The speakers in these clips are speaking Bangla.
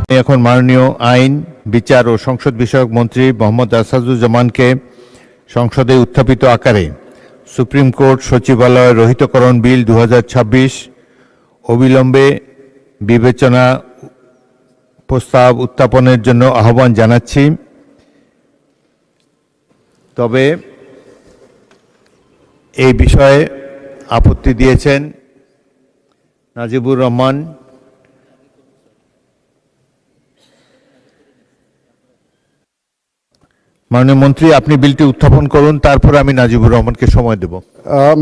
এখন মাননীয় আইন, বিচার ও সংসদ বিষয়ক মন্ত্রী মোহাম্মদ আসাদুজ্জামানকে সংসদে উত্থাপিত আকারে সুপ্রিম কোর্ট সচিবালয় রহিতকরণ বিল 2026 অবিলম্বে বিবেচনা প্রস্তাব উত্থাপনের জন্য আহ্বান জানাচ্ছি। তবে এই বিষয়ে আপত্তি দিয়েছেন নাজিবুর রহমান। মাননীয় মন্ত্রী, আপনি বিলটি উত্থাপন করুন, তারপর আমি নাজিবুর রহমানকে সময় দেব।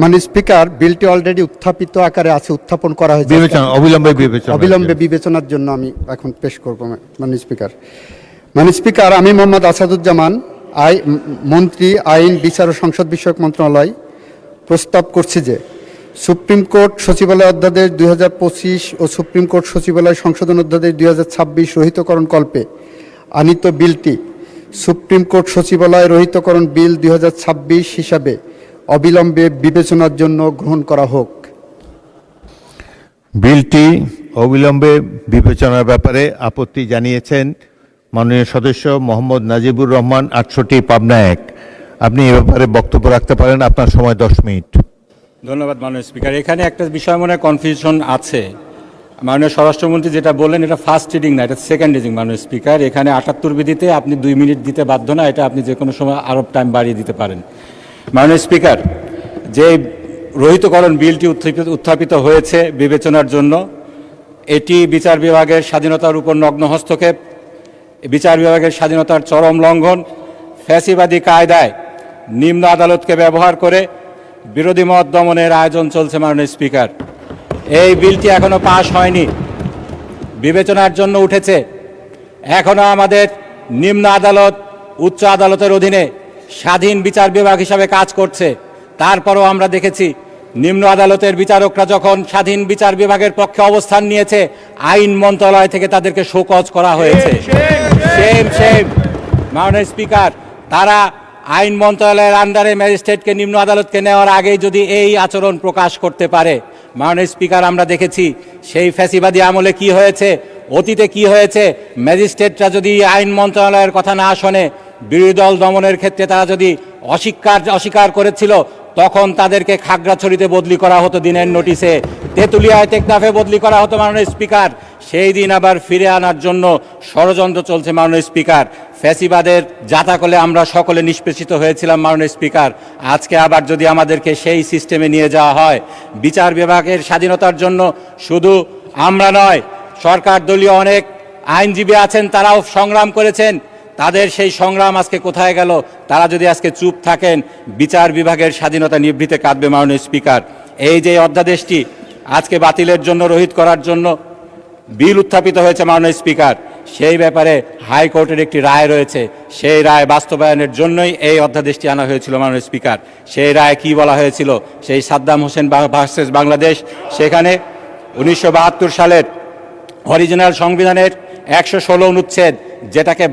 মাননীয় স্পিকার, বিলটি অলরেডি উত্থাপিত আকারে আছে, উত্থাপন করা হয়েছে। অবিলম্বে বিবেচনার জন্য আমি এখন পেশ করব। মাননীয় স্পিকার, আমি মোহাম্মদ আসাদুজ্জামান, মন্ত্রী, আইন, বিচার ও সংসদ বিষয়ক মন্ত্রণালয় প্রস্তাব করছি যে সুপ্রিম কোর্ট সচিবালয় অধ্যাদেশ 2025 ও সুপ্রিম কোর্ট সচিবালয় সংশোধন অধ্যাদেশ 2026 রহিতকরণ কল্পে আনীত বিলটি সুপ্রিম কোর্ট সচিবালয় রহিতকরণ বিল 2026 হিসাবে অবিলম্বে বিবেচনার জন্য গ্রহণ করা হোক। বিলটি অবিলম্বে বিবেচনার ব্যাপারে আপত্তি জানিয়েছেন মাননীয় সদস্য মোহাম্মদ নাজিবুর রহমান, 68 পাবনা 1। আপনি এ ব্যাপারে বক্তব্য রাখতে পারেন, আপনার সময় 10 মিনিট। ধন্যবাদ মাননীয় স্পিকার। এখানে একটা বিষয় মনে কনফিউশন আছে। মাননীয় স্বরাষ্ট্রমন্ত্রী যেটা বললেন, এটা ফার্স্ট রিডিং না, এটা সেকেন্ড রিডিং। মাননীয় স্পিকার, এখানে 78 বিধিতে আপনি 2 মিনিট দিতে বাধ্য না, এটা আপনি যে কোনো সময় আরও টাইম বাড়িয়ে দিতে পারেন। মাননীয় স্পিকার, যে রহিতকরণ বিলটি উত্থাপিত হয়েছে বিবেচনার জন্য, এটি বিচার বিভাগের স্বাধীনতার উপর নগ্ন হস্তক্ষেপ, বিচার বিভাগের স্বাধীনতার চরম লঙ্ঘন, ফ্যাসিবাদী কায়দায় নিম্ন আদালতকে ব্যবহার করে বিরোধী মত দমনের আয়োজন চলছে। মাননীয় স্পিকার, এই বিলটি এখনো পাশ হয়নি, বিবেচনার জন্য উঠেছে। এখনো আমাদের নিম্ন আদালত উচ্চ আদালতের অধীনে স্বাধীন বিচার বিভাগ হিসাবে কাজ করছে। তারপরও আমরা দেখেছি নিম্ন আদালতের বিচারকরা যখন স্বাধীন বিচার বিভাগের পক্ষে অবস্থান নিয়েছে, আইন মন্ত্রণালয় থেকে তাদেরকে শোকজ করা হয়েছে। মাননীয় স্পিকার, তারা আইন মন্ত্রণালয়ের আন্ডারে ম্যাজিস্ট্রেটকে নিম্ন আদালতকে নেওয়ার আগেই যদি এই আচরণ প্রকাশ করতে পারে, মাননীয় স্পিকার, আমরা দেখেছি সেই ফ্যাসিবাদী আমলে কি হয়েছে, অতীতে কি হয়েছে। ম্যাজিস্ট্রেটরা যদি আইন মন্ত্রণালয়ের কথা না শোনে, বিরোধী দল দমনের ক্ষেত্রে তারা যদি অস্বীকার করেছিল, তখন তাদেরকে খাগড়াছড়িতে বদলি করা হতো দিনের নোটিশে, তেঁতুলিয়ায় টেকনাফে বদলি করা হতো। মাননীয় স্পিকার, সেই দিন আবার ফিরে আনার জন্য ষড়যন্ত্র চলছে। মাননীয় স্পিকার, ফ্যাসিবাদের জাতাকলে আমরা সকলে নিষ্পেষিত হয়েছিলাম। মাননীয় স্পিকার, আজকে আবার যদি আমাদেরকে সেই সিস্টেমে নিয়ে যাওয়া হয়, বিচার বিভাগের স্বাধীনতার জন্য শুধু আমরা নয়, সরকার দলীয় অনেক আইনজীবী আছেন, তারাও সংগ্রাম করেছেন। তাদের সেই সংগ্রাম আজকে কোথায় গেল? তারা যদি আজকে চুপ থাকেন, বিচার বিভাগের স্বাধীনতা নিভৃতে কাঁদবে। মাননীয় স্পিকার, এই যে অধ্যাদেশটি আজকে বাতিলের জন্য, রহিত করার জন্য বিল উত্থাপিত হয়েছে, মাননীয় স্পিকার, সেই ব্যাপারে হাইকোর্টের একটি রায় রয়েছে। সেই রায় বাস্তবায়নের জন্যই এই অধ্যাদেশটি আনা হয়েছিল। মাননীয় স্পিকার, সেই রায় কি বলা হয়েছিল? সেই সাদ্দাম হোসেন ভার্সেস বাংলাদেশ, সেখানে 1972 সালের অরিজিনাল সংবিধানের 116 অনুচ্ছেদ, যেটাকে